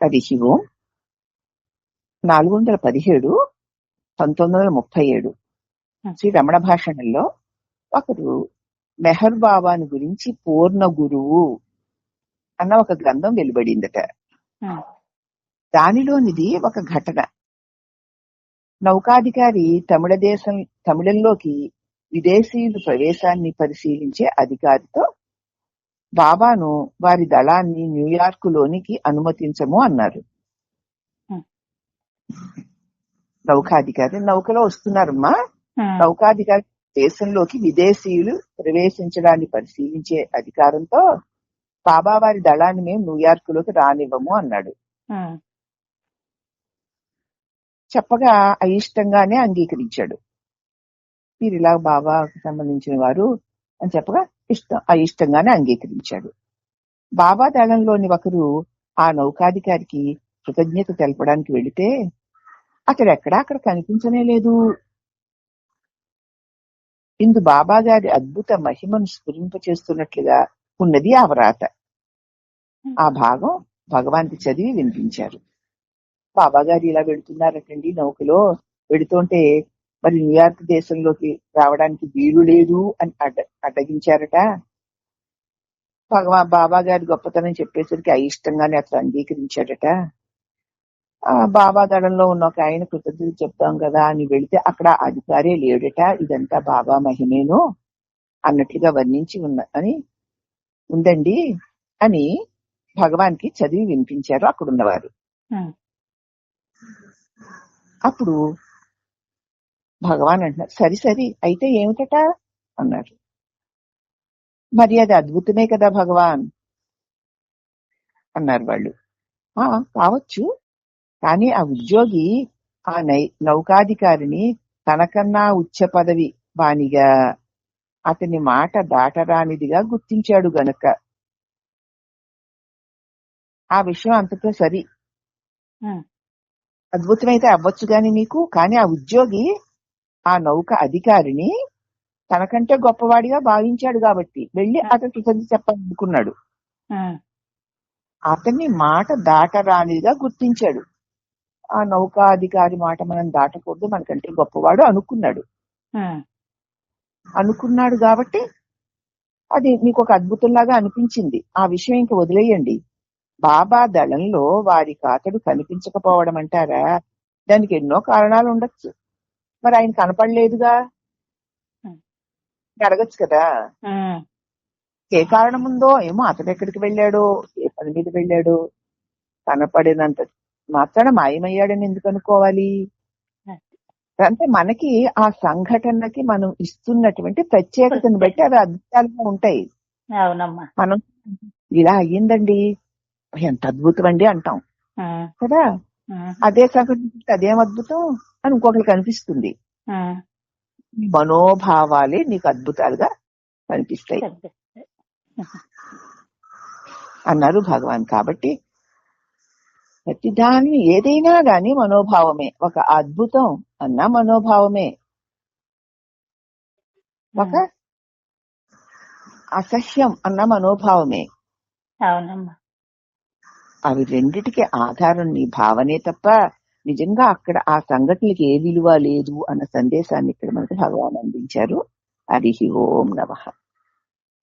హరి ఓం. 417 1937 శ్రీ రమణ భాషణంలో ఒకరు మెహర్ బాబాను గురించి పూర్ణ గురువు అన్న ఒక గ్రంథం వెలువడిందట. దానిలోనిది ఒక ఘటన. నౌకాధికారి తమిళంలోకి విదేశీయుల ప్రవేశాన్ని పరిశీలించే అధికారితో బాబాను వారి దళాన్ని న్యూయార్క్ లోనికి అనుమతించము అన్నారు. నౌకాధికారి నౌకలో వస్తున్నారమ్మా. నౌకాధికారి దేశంలోకి విదేశీయులు ప్రవేశించడాన్ని పరిశీలించే అధికారంతో బాబా వారి దళాన్ని మేము న్యూయార్క్ లోకి రానివ్వము అన్నాడు. చెప్పగా అయిష్టంగానే అంగీకరించాడు. మీరు ఇలా బాబాకు సంబంధించిన వారు అని చెప్పగా అయిష్టంగానే అంగీకరించాడు. బాబా దళంలోని ఒకరు ఆ నౌకాధికారికి కృతజ్ఞత తెలపడానికి వెళితే అతడు ఎక్కడా అక్కడ కనిపించనే లేదు. ఇందు బాబా గారి అద్భుత మహిమను స్ఫురింపచేస్తున్నట్లుగా ఉన్నది ఆ వ్రాత. ఆ భాగం భగవాన్కి చదివి వినిపించారు. బాబా గారు ఇలా వెళుతున్నారటండి, నౌకలో వెళుతుంటే మరి న్యూయార్క్ దేశంలోకి రావడానికి వీలు లేదు అని అడ్డగించారట. బాబా గారి గొప్పతనం చెప్పేసరికి అయిష్టంగానే అతను అంగీకరించాడట. బాబా దళంలో ఉన్న ఒక ఆయన కృతజ్ఞత చెప్తాం కదా అని వెళితే అక్కడ అధికారే లేడట. ఇదంతా బాబా మహిమేను అన్నట్లుగా వర్ణించి ఉందండి అని భగవాన్కి చదివి వినిపించారు అక్కడున్నవారు. అప్పుడు భగవాన్ అంటున్నారు, సరి అయితే ఏమిటట అన్నారు. మరి అది అద్భుతమే కదా భగవాన్ అన్నారు వాళ్ళు. కావచ్చు, కానీ ఆ ఉద్యోగి ఆ నౌకాధికారిని తనకన్నా ఉచ్చ పదవి వానిగా అతని మాట దాటరానిదిగా గుర్తించాడు గనుక ఆ విషయం అంతతో సరి. అద్భుతమైతే అవ్వచ్చు గాని మీకు, కానీ ఆ ఉద్యోగి ఆ నౌక అధికారిని తనకంటే గొప్పవాడిగా భావించాడు కాబట్టి వెళ్ళి అతను కృతజ్ఞత చెప్పాలనుకున్నాడు. అతన్ని మాట దాటరానిదిగా గుర్తించాడు. ఆ నౌకాధికారి మాట మనం దాటకూడదు, మనకంటే గొప్పవాడు అనుకున్నాడు కాబట్టి అది మీకు ఒక అద్భుతంలాగా అనిపించింది. ఆ విషయం ఇంక వదిలేయండి. బాబా దళంలో వారికి అతడు కనిపించకపోవడం అంటారా? దానికి ఎన్నో కారణాలు ఉండొచ్చు. మరి ఆయన కనపడలేదుగా అడగచ్చు కదా. ఏ కారణం ఉందో ఏమో, అతడు ఎక్కడికి వెళ్ళాడో, ఏ పని మీద వెళ్ళాడో, కనపడినంత మాత్రాన మాయమయ్యాడని ఎందుకు అనుకోవాలి? అంటే మనకి ఆ సంఘటనకి మనం ఇస్తున్నటువంటి ప్రత్యేకతను బట్టి అవి అద్భుతాలుగా ఉంటాయి. మనం ఇలా అయ్యిందండి, ఎంత అద్భుతం అండి అంటాం కదా. అదే సంఘటన అదేం అద్భుతం అని ఇంకొకరికి అనిపిస్తుంది. మనోభావాలే నీకు అద్భుతాలుగా కనిపిస్తాయి అన్నారు భగవాన్. కాబట్టి ప్రతిదాన్ని ఏదైనా గాని మనోభావమే. ఒక అద్భుతం అన్న మనోభావమే, ఒక అసహ్యం అన్న మనోభావమే. అవి రెండిటికి ఆధారం నీ భావనే తప్ప నిజంగా అక్కడ ఆ సంఘటనకి ఏ విలువ లేదు అన్న సందేశాన్ని ఇక్కడ మనకు భగవాన్ అందించారు. హరి ఓం నమః.